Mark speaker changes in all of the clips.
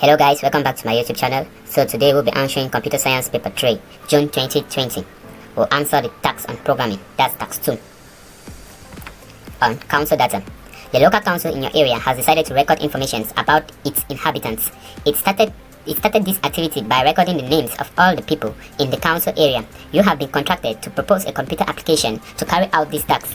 Speaker 1: Hello guys, welcome back to my YouTube channel. So today we'll be answering Computer Science Paper 3, June 2020. We'll answer the tax on programming, that's tax 2. On council data. The local council in your area has decided to record information about its inhabitants. It started this activity by recording the names of all the people in the council area. You have been contracted to propose a computer application to carry out this task.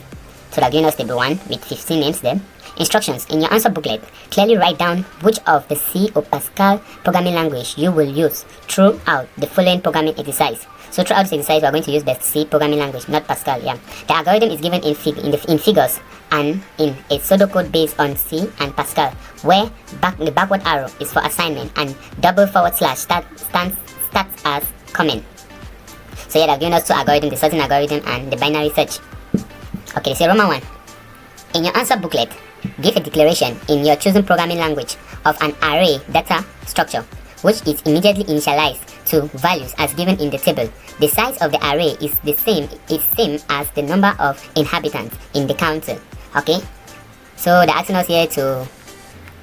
Speaker 1: So they're giving us table 1 with 15 names there. Instructions. In your answer booklet, clearly write down which of the C or Pascal programming language you will use throughout the following programming exercise. So throughout this exercise, we're going to use the C programming language, not Pascal. Yeah. The algorithm is given in figures and in a pseudocode based on C and Pascal, where the backward arrow is for assignment and // starts as comment. So yeah, they're giving us two algorithms, the sorting algorithm and the binary search. Okay, so Roman 1. In your answer booklet, give a declaration in your chosen programming language of an array data structure, which is immediately initialized to values as given in the table. The size of the array is the same as the number of inhabitants in the council. Okay, so they're asking us here to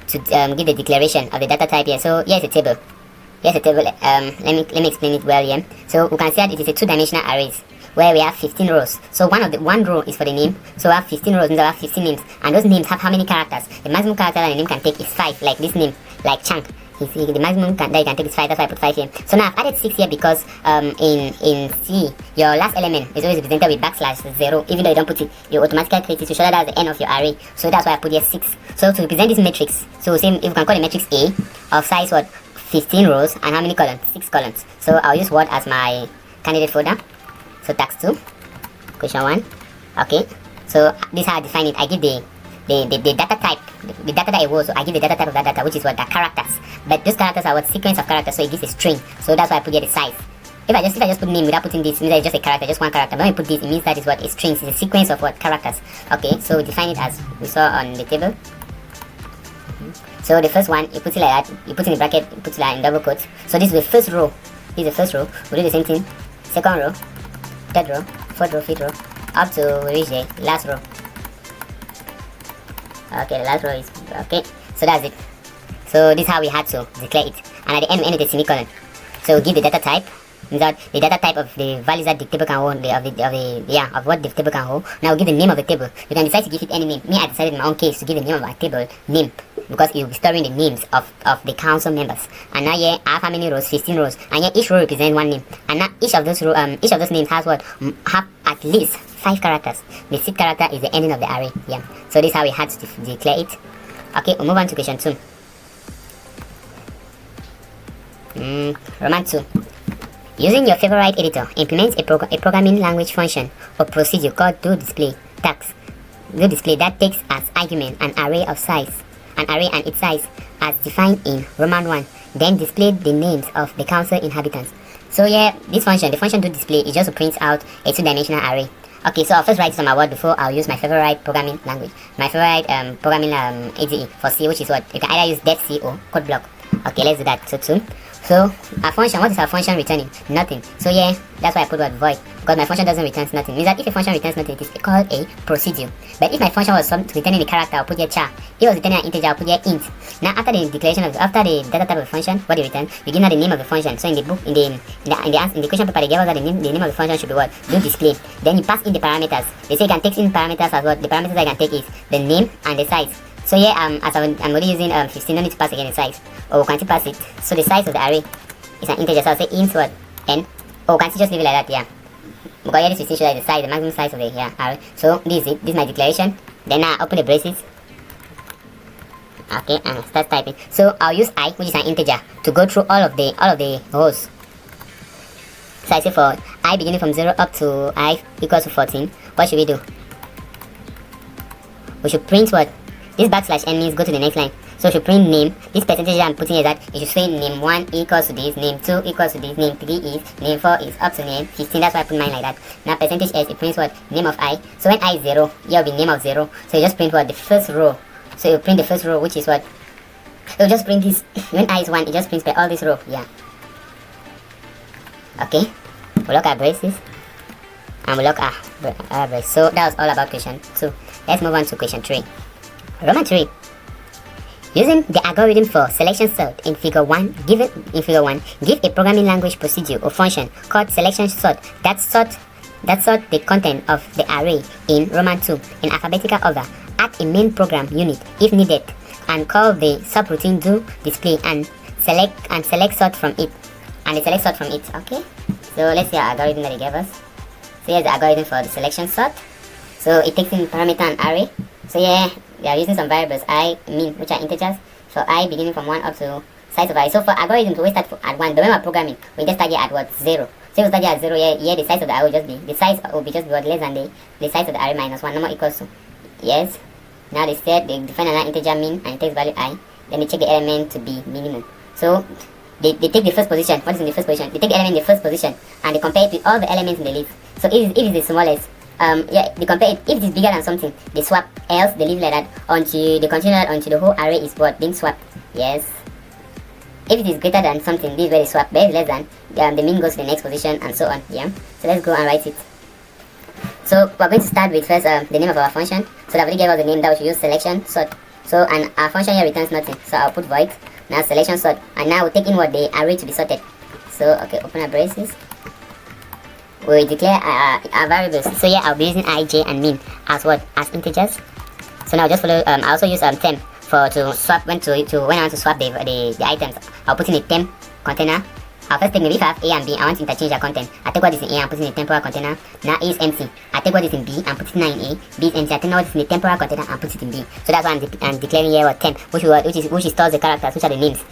Speaker 1: give the declaration of the data type here. So here's a table. Here's a table. Let me explain it well here. So we can see that it is a two-dimensional arrays, where we have 15 rows. So one row is for the name. So we have 15 rows, means I have 15 names. And those names have how many characters? The maximum character that a name can take is 5, like this name, like Chunk. The maximum that you can take is 5, that's why I put 5 here. So now I've added 6 here because in C, your last element is always represented with \0. Even though you don't put it, you automatically create it to show that that's the end of your array. So that's why I put here 6. So to represent this matrix, so same, if we can call the matrix A of size what? 15 rows and how many columns? 6 columns. So I'll use Word as my candidate folder. So tax 2, question 1. Okay, so this is how I define it. I give the data type, the data that it was. So I give the data type of that data, which is what? The characters. But those characters are what? Sequence of characters. So it gives a string. So that's why I put here the size. If I just put name without putting this, it means that it's just a character, just one character. But when I put this, it means that is what? A string. It's a sequence of what? Characters. Okay, so we define it as we saw on the table. So the first one, you put it like that. You put it in the bracket. You put it like in double quotes. So this is the first row. This is the first row. We do the same thing. Second row. Third row, fourth row, fifth row, up to reach the last row. Okay, the last row is okay. So that's it. So this is how we had to declare it. And at the end, we end with a semicolon. So give the data type. Means that the data type of the values that the table can hold, of what the table can hold. Now we'll give the name of the table. You can decide to give it any name. Me, I decided in my own case to give the name of my table name, because it will be storing the names of the council members. And now here I have how many rows? 15 rows. And here each row represents one name. And now each of those names has what? Have at least 5 characters. The 6th character is the ending of the array. Yeah. So this is how we had to declare it. Okay, we'll move on to question 2. Roman 2. Using your favorite editor, implement a programming language function or procedure called doDisplay that takes as argument an array and its size as defined in Roman 1. Then display the names of the council inhabitants. So yeah, the function doDisplay is just to print out a two-dimensional array. Okay, so I'll first write this on my word before I'll use my favorite programming language. My favorite programming ADE for C, which is what? You can either use .c or code block. Okay, let's do that. So our function, what is our function returning? Nothing. So yeah, that's why I put what? Void, because my function doesn't return nothing. Means that if a function returns nothing, it is called a procedure. But if my function was returning a character, I'll put here char. If it was returning an integer, I'll put here int. Now after the declaration of after the data type of the function, what they return, we give now the name of the function. So in the book, in the question paper, they gave us that the name of the function should be what? doDisplay. Then you pass in the parameters. They say you can take in parameters as what? The parameters I can take is the name and the size. So yeah, as I'm already using 15, no need to pass again the size. Or we can pass it. So the size of the array is an integer, so I'll say int what? N. Oh, can't you just leave it like that? Yeah. Because here this 15 shows the size, the maximum size of the array. So this is it. This is my declaration. Then I open the braces. Okay, and start typing. So I'll use I, which is an integer, to go through all of the rows. So I say for I beginning from 0 up to I equals to 14. What should we do? We should print what? This \n means go to the next line. So we should print name. This percentage that I'm putting is that it should say name 1 equals to this, name 2 equals to this, name 3 is, name 4 is up to name 15. That's why I put mine like that. Now percentage S, it prints what? Name of I. So when I is 0, here will be name of 0. So you just print what? The first row. So you print the first row, which is what? So just print this. When I is 1, it just prints by all this row. Yeah. Okay. We'll lock our braces. And we'll lock our braces. So that was all about question 2. Let's move on to question 3. Roman 3. Using the algorithm for selection sort in figure 1, give a programming language procedure or function called selection sort that sort the content of the array in Roman 2 in alphabetical order at a main program unit if needed, and call the subroutine do display and select sort from it. Okay, so let's see our algorithm that they gave us. So here's the algorithm for the selection sort. So it takes in parameter and array. So yeah, we are using some variables I, min, which are integers. So I beginning from 1 up to size of I. So for algorithm to always start at 1, but when we're programming, we just start here at what? 0. So if we start here at 0, here the size of the array will just be, less than the size of the array minus 1, number equals to, yes. Now they define another integer min and it takes value I. Then they check the element to be minimum. So they take the first position. What is in the first position? They take the element in the first position and they compare it with all the elements in the list. So if it's the smallest, they compare it. If it is bigger than something, they swap. Else they leave like that until they continue that until the whole array is what being swapped. Yes. If it is greater than something, this is where they swap. But if it's less than, the min goes to the next position and so on. Yeah. So let's go and write it. So we're going to start with first the name of our function. So that already gave us the name that we should use selection sort. So and our function here returns nothing. So I'll put void. Now selection sort. And now we'll take in what the array to be sorted. So okay, open our braces. We declare our variables. So here I'll be using I, j, and min as what? As integers. So now just follow. I also use temp for to swap when I want to swap the items. I'll put in a temp container. I'll first take maybe if I have A and B, I want to interchange their content. I take what is in A and put it in a temporal container. Now A is empty. I take what is in B and put it now in A. B is empty. I take what is in the temporal container and put it in B. So that's why I'm declaring here what temp, which stores the characters, which are the names.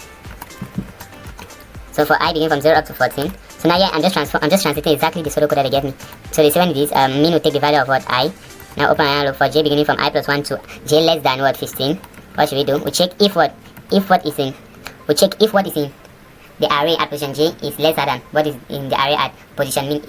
Speaker 1: So for I begin from 0 up to 14. So now yeah, I'm just translating exactly the pseudocode that they gave me. So they say when it is min will take the value of what I. Now open and look for j beginning from I plus 1 to j less than what 15. What should we do? We check if what is in the array at position j is lesser than what is in the array at position min.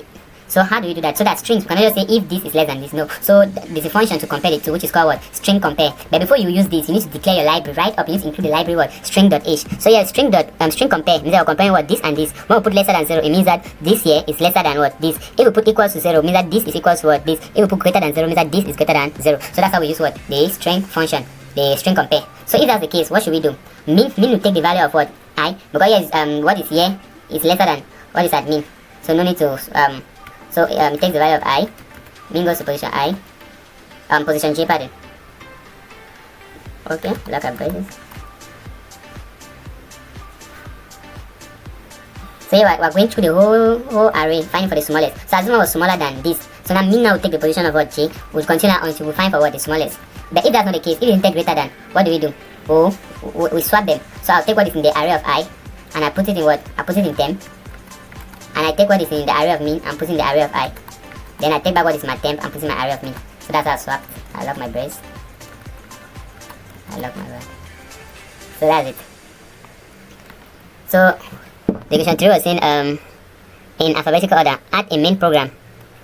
Speaker 1: So how do we do that? So that strings, we cannot just say if this is less than this. No. So there's a function to compare it to, which is called what? String compare. But before you use this, you need to declare your library. Right up, you need to include the library what? String.h. So yeah, string compare means that we're comparing what? This and this. When we put lesser than 0, it means that this here is lesser than what? This. If we put equals to 0, means that this is equals to what? This. If we put greater than 0, means that this is greater than 0. So that's how we use what? The string function. The string compare. So if that's the case, what should we do? Min will take the value of what? I. Because here is what is here is lesser than what is at min. So no need to So it takes the value of I. Min goes to position I. Position j, pardon. Okay, lock up braces. So here we're going through the whole array, finding for the smallest. So as it was smaller than this, so now min now will take the position of what j. We'll continue until we find for what the smallest. But if that's not the case, if it take greater than, what do? Oh, we swap them. So I'll take what is in the array of I, and I put it in what? I put it in temp. And I take what is in the array of min and put in the array of I. Then I take back what is my temp and put in my array of min. So that's how I swap. I lock my brace. I lock my rod. So that's it. So the question 3 was saying in alphabetical order, add a main program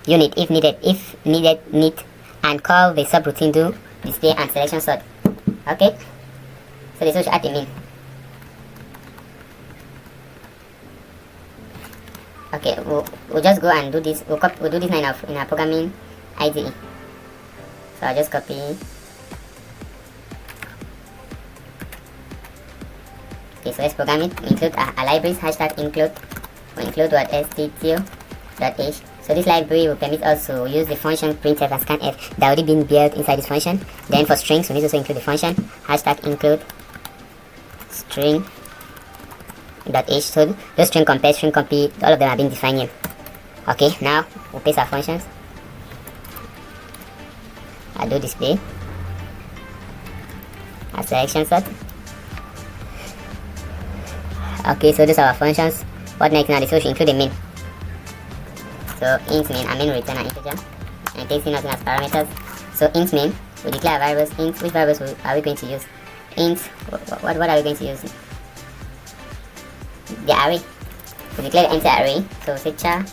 Speaker 1: unit if needed, and call the subroutine do display and selection sort. Okay. So this will add a main. Okay, we'll just go and do this. We'll do this now in our programming IDE. So I'll just copy. Okay, so let's program it. We include our libraries, hashtag include. We include what stdio.h. So this library will permit us to use the function printf and scanf that already been built inside this function. Then for strings, we need to also include the function hashtag include string. .h. So those string compare, string copy, all of them are being defined here. Okay, now we'll paste our functions. I'll do display. Our selection sort. Okay, so those are our functions. What next now? So we should include the main. So int main, and main will return an integer. And it takes in nothing as parameters. So int main, we declare variables. Int, which variables are we going to use? Int, what are we going to use? The array. We declare the empty array. So say char.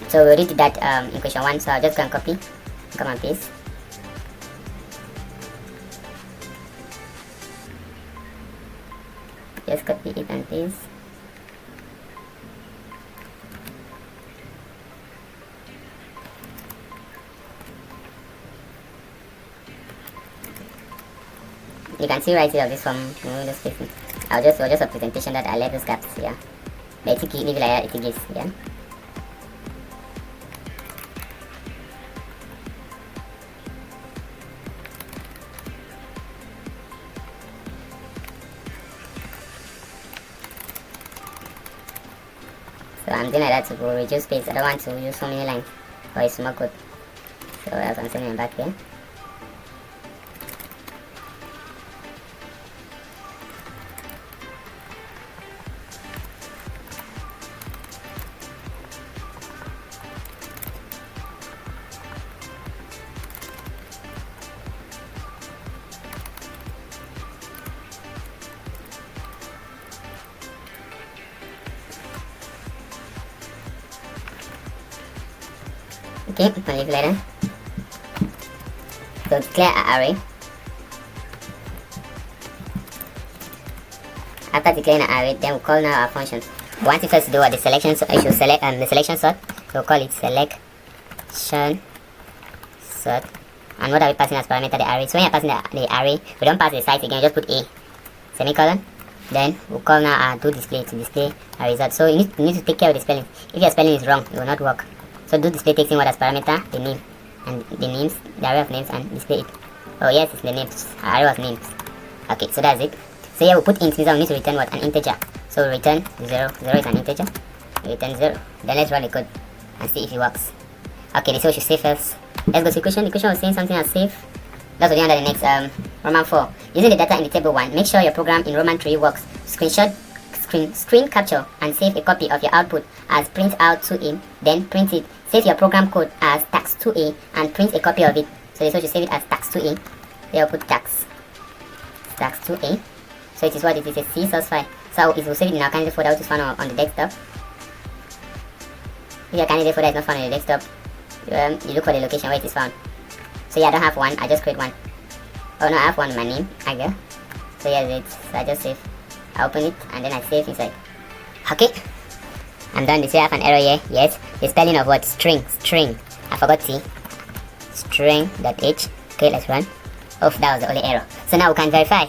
Speaker 1: So we already did that in question 1. So I'll just go and copy, come and paste. Just copy it and paste. you can see right here of this form. Just fix it. I'll just a presentation that I left those gaps. Yeah, but it's leave it like that. It gives. Yeah. So I'm doing like that to go reduce space. I don't want to use so many lines for a small code. So as I'm sending it back here. Okay, I'll leave later. So declare an array. After declaring an array, then we'll call now our functions. We want it first to do what the selection. So I should select the selection sort. So we'll call it selection sort. And what are we passing as parameter? The array. So when you're passing the array, we don't pass the size again. Just put a semicolon. Then we'll call now our do display to display our result. So you need to take care of the spelling. If your spelling is wrong, it will not work. So do display takes in what as parameter, the name, and the names, the array of names, and display it. Oh yes, it's the names, array of names. Okay, so that's it. So here we put int, means we need to return what? An integer. So we return 0, 0 is an integer. We return 0. Then let's run the code and see if it works. Okay, so we should save first. Let's go to equation. The equation was saying something as save. That's what we do under the next Roman 4. Using the data in the table 1, make sure your program in Roman 3 works. Screen capture and save a copy of your output as print out 2a, then print it. Save your program code as tax2a and print a copy of it. So this should save it as tax2a. Here I'll put tax2a. So it is what it is, a C source file. So it will save it in our candidate folder, which is found on the desktop. If your candidate folder is not found on the desktop, you look for the location where it is found. So yeah, I don't have one, I just create one. Oh no, I have one, my name, Aga. So here's it. So I just save. I open it and then I save inside. Okay, I'm done. This here I have an error here. Yes, the spelling of what? String. I forgot T. String.h. Okay, let's run. Oh, that was the only error. So now we can verify.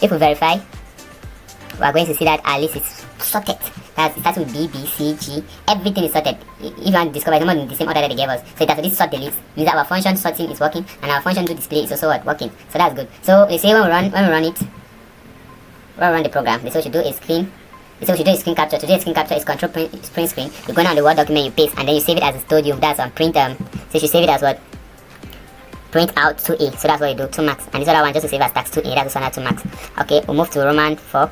Speaker 1: If we verify, we are going to see that our list is sorted. It starts with B, B, C, G. Everything is sorted. If you want to discover, it's not in the same order that they gave us. So it has to sort the list. Means that our function sorting is working and our function to display is also working. So that's good. So they say when we run it. When we run the program, this is what you do is screen. This is what you do is screen capture. To do a screen capture is control print screen. You go down the Word document, you paste, and then you save it as a stored you. That's on print. So you save it as what? Print out 2a. So that's what you do, 2 max. And this other one just to save as tax 2a. That's also 2 max. Okay, we'll move to Roman 4.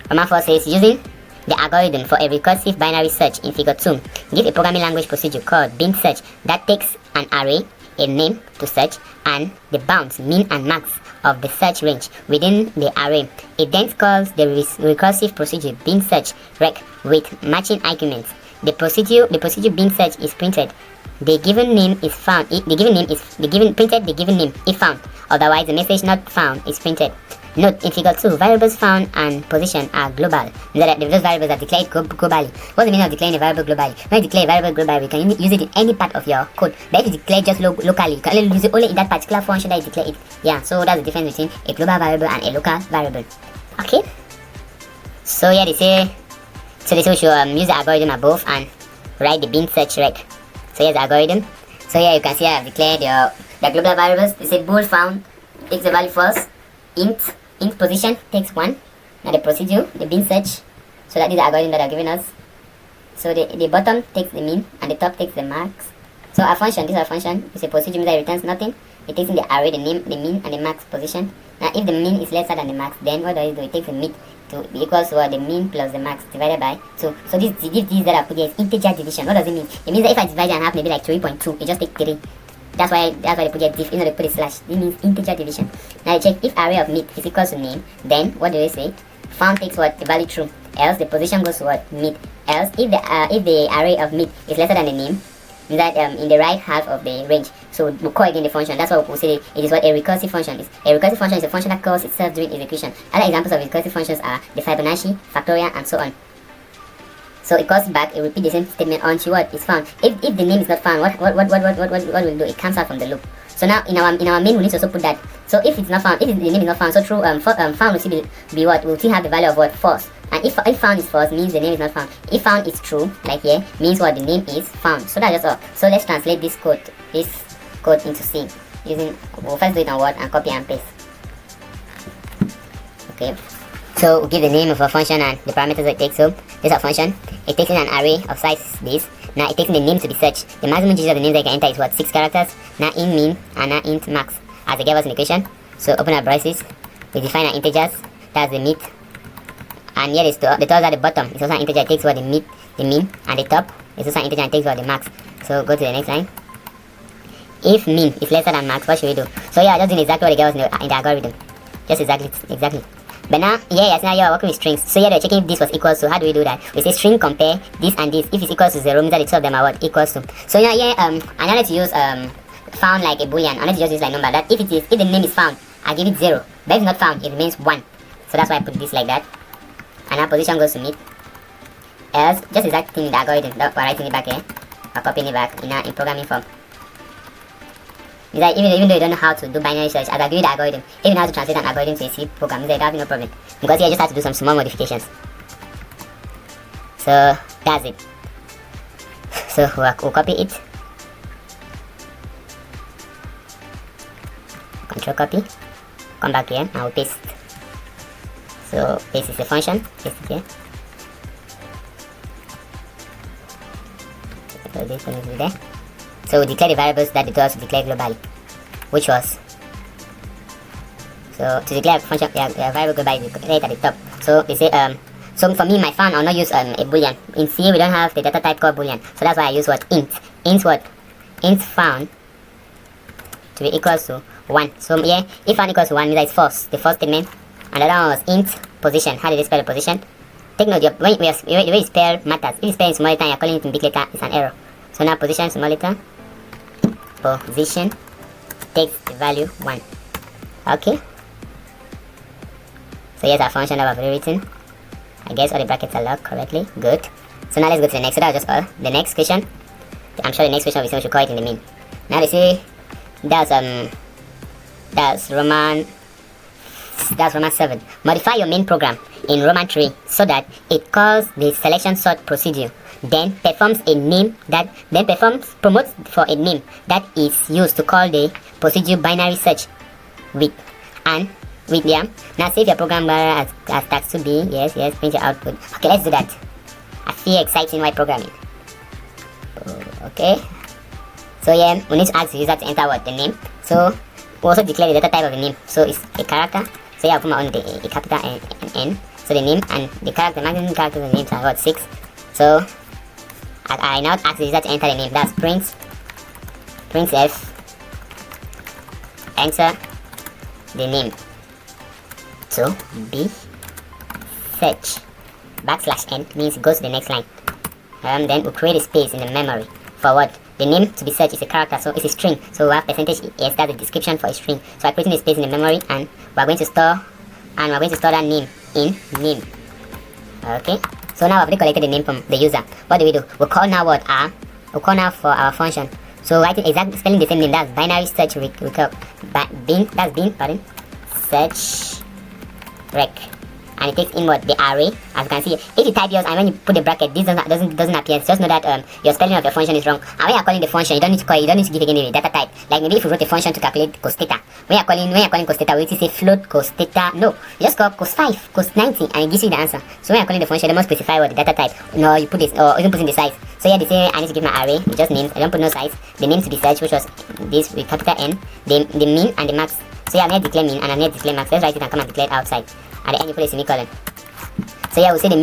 Speaker 1: Roman 4 says using the algorithm for a recursive binary search in figure 2. Give a programming language procedure called bin search that takes an array, a name to search, and the bounds mean and max of the search range within the array. It then calls the recursive procedure bin search rec with matching arguments. The procedure bin search is printed. The given name is found. The given name if found. Otherwise, the message not found is printed. Note, in figure 2, variables found and position are global. Those variables are declared globally. What's the meaning of declaring a variable globally? When you declare a variable globally, you can use it in any part of your code. But if you declare just locally, you can only use it only in that particular function that you declare it. Yeah, so that's the difference between a global variable and a local variable. Okay? So yeah, they say we should use the algorithm above and write the bin search rec. So here's the algorithm. So here you can see I have declared the global variables. They say bool found takes the value false. Int position takes 1. Now the procedure, the bin search. So that is the algorithm that are given us. So the bottom takes the mean and the top takes the max. So our function, this is our function, is a procedure that returns nothing. It takes in the array, the name, the mean, and the max position. Now if the mean is lesser than the max, then what does it do? It takes the mid to be equals to the mean plus the max divided by 2. So this that I put here is integer division. What does it mean? It means that if I divide it in half, maybe like 3.2, it just takes 3. That's why they put here div, they put a slash. It means integer division. Now you check if array of mid is equals to name, then what do they say? Found takes what? The value true. Else the position goes to what? Mid. Else if the array of mid is lesser than the name, means that in the right half of the range. So we'll call again the function. That's what we'll say it is what a recursive function is. A recursive function is a function that calls itself during execution. Other examples of recursive functions are the Fibonacci, factorial, and so on. So it calls back, it repeats the same statement until what is found. If the name is not found, what will do? It comes out from the loop. So now in our main we need to also put that. So if it's not found, if the name is not found, so true found will still be what? Will still have the value of what? False. And if found is false, means the name is not found. If found is true, like here, means what? The name is found. So that's just all. So let's translate this code into C using, we'll first do it on Word and copy and paste. Okay. So we'll give the name of a function and the parameters it takes. So this is a function. It takes in an array of size this. Now it takes in the name to be searched. The maximum digit of the name that you can enter is what? 6 characters. Now int min and now int max, as they gave us in the equation. So open our braces. We define our integers. That's the mid. And here is the total at the bottom. It's also an integer. It takes what? The mid, the mean, and the top is also an integer and takes what? The max. So go to the next line. If min is lesser than max, what should we do? So yeah, just doing exactly what they gave us in the algorithm. Just exactly. But now here you are working with strings. So here they're checking if this was equals to. How do we do that? We say string compare this and this. If it's equals to 0, means that the two of them are what? Equals to. So now here I wanted to use found like a boolean. I wanted to just use like number. That if the name is found, I give it 0. But if it's not found, it remains 1. So that's why I put this like that. And our position goes to mid. Else just exact thing in the algorithm. We're writing it back here. Or copying it back in programming form. Like even though you don't know how to do binary search, as I give you the algorithm, even how to translate an algorithm to a C program, you have no problem. Because here you just have to do some small modifications. So that's it. So we'll copy it. Control copy. Come back here and we'll paste. So paste is the function. Paste it here. So this one is there. So we declare the variables that the tool to declare globally, which was, so to declare a function, variable globally is right at the top. So they say so for me my found I'll not use a boolean. In C we don't have the data type called boolean, so that's why I use what? Int found to be equals to 1. So yeah, if found equals to 1 means that it's false, the first statement. And the other one was int position. How did they spell the position? Take note, the way you spell matters. If you spell in small letter and you're calling it in big letter, it's an error. So now position small letter, position takes the value 1. Okay. So here's our function that I've rewritten. I guess all the brackets are locked correctly. Good. So now let's go to the next. So that was just all. The next question. I'm sure the next question we should call it in the mean. Now they say that's Roman 7. Modify your main program in Roman 3 so that it calls the selection sort procedure, then promotes for a name that is used to call the procedure binary search with them. Now save your program as tax to be. Yes, print your output. Okay, let's do that. I feel exciting while programming. Okay. So yeah, we need to ask the user to enter what? The name. So we also declare the data type of the name. So it's a character. So yeah, I'll put my own a capital N. So the name and the character, maximum characters of the names are what? 6. So I now ask the user to enter the name. That's printf enter the name. So b search \n means it goes to the next line. Then we'll create a space in the memory for what? The name to be searched is a character, so it's a string. So we have percentage s, that's the description for a string. So I'm creating a space in the memory, and we're going to store that name in name. Okay. So now I've already collected the name from the user. What do? We'll call now what? We'll call now for our function. So writing exactly spelling the same name. That's binary search search rec. And it takes in what? The array. As you can see, if you type yours and when you put the bracket, this doesn't appear. Just know that your spelling of your function is wrong. And when you're calling the function, you don't need to give again the data type. Like maybe if you wrote a function to calculate cos theta, when you're calling cos theta, we need to say float cos theta. No, you just call cos 5, cos 90, and it gives you the answer. So when you're calling the function, you must specify what the data type. No, you put this, or even put in the size. So here they say I need to give my array, it just names. I don't put no size. The name to be searched, which was this with capital N, the mean and the max. So yeah, I'm here declare mean and I'm here declare max. Let's write it and come and declare it outside. At the end you put a semicolon. So yeah, we'll say the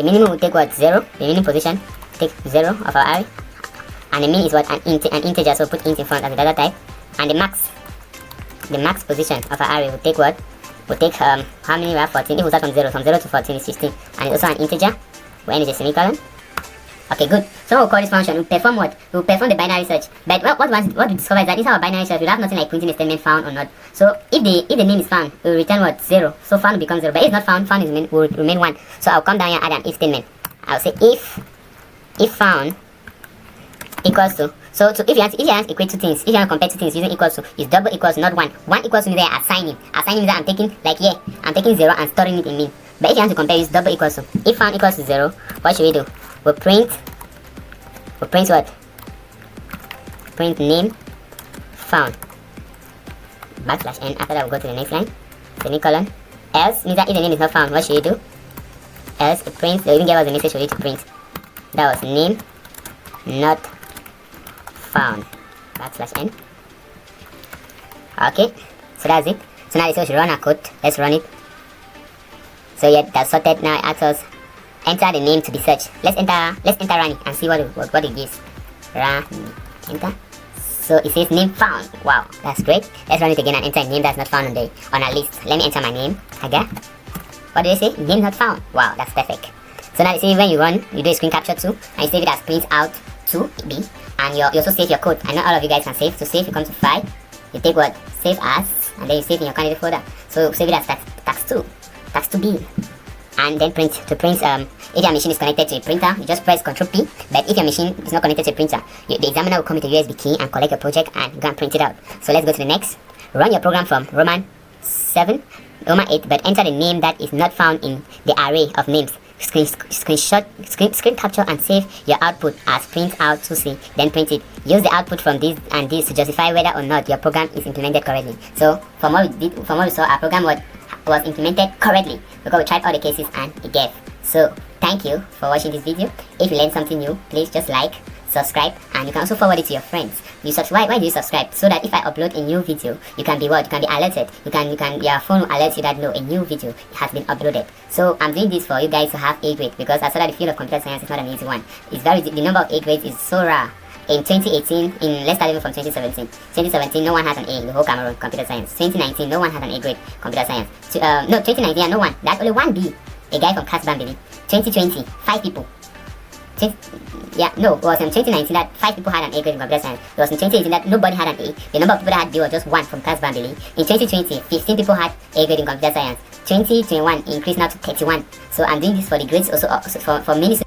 Speaker 1: minimum will take what? 0. The minimum position take 0 of our array, and the mean is what? An integer, so put int in front as the data type. And the max position of our array will take what? Will take how many? We have 14. If we start from 0 to 14 is 16, and it's also an integer. We'll end with a semicolon. Okay, good. So we'll call this function. We'll perform what? We'll perform the binary search. But what we discover is that inside our binary search, we'll have nothing like printing a statement found or not. So if the name is found, we'll return what? 0. So found will become 0. But if it's not found, will remain 1. So I'll come down here and add an if statement. I'll say if found equals to. So if you want to equate two things, if you want to compare two things using equals to, is double equals to, not one. One equals to means that assigning. Assigning means that I'm taking, like here, I'm taking 0 and storing it in mean. But if you want to compare, use double equals to. If found equals to 0, what should we do? We'll print what? Print name found. Backslash n. After that, we'll go to the next line. Semicolon. Else means that if the name is not found, what should you do? Else it prints. They even give us a message for you to print. That was name not found. Backslash n. Okay, so that's it. So now we should run our code. Let's run it. So yeah, that's sorted. Now it asks us enter the name to be searched. Let's enter Rani and see what it gives. Rani. Enter. So it says name found. Wow, that's great. Let's run it again and enter a name that's not found on our list. Let me enter my name. Aga. What do they say? Name not found. Wow, that's perfect. So now you see when you run, you do a screen capture too, and you save it as print out to B, and you also save your code. I know all of you guys can save. So save, you come to file, you take what? Save as, and then you save in your candidate folder. So save it as tax 2B. And then print. To print, if your machine is connected to a printer, you just press Ctrl P. But if your machine is not connected to a printer, the examiner will come with a USB key and collect your project and go and print it out. So let's go to the next. Run your program from Roman 8, but enter the name that is not found in the array of names. Screen capture and save your output as print out to C. Then print it. Use the output from this and this to justify whether or not your program is implemented correctly. So from what we saw, our program was implemented correctly because we tried all the cases and it gave. So thank you for watching this video. If you learned something new, please just like, subscribe, and you can also forward it to your friends. Why do you subscribe? So that if I upload a new video, you can be what? You can be alerted. Your phone will alert you that no, a new video has been uploaded. So I'm doing this for you guys to have A grade, because I saw that the field of computer science is not an easy one. The number of A grades is so rare. In 2018, let's start even from 2017. 2017, no one has an A in the whole Cameroon computer science. 2019, no one has an A grade computer science. 2019, no one. That's only one B. A guy from Cameroon. 2020, 5 people. It was in 2019 that 5 people had an A grade in computer science. It was in 2018 that nobody had an A. The number of people that had B was just 1 from Cameroon. In 2020, 15 people had A grade in computer science. 2021 increased now to 31. So I'm doing this for the grades also for many.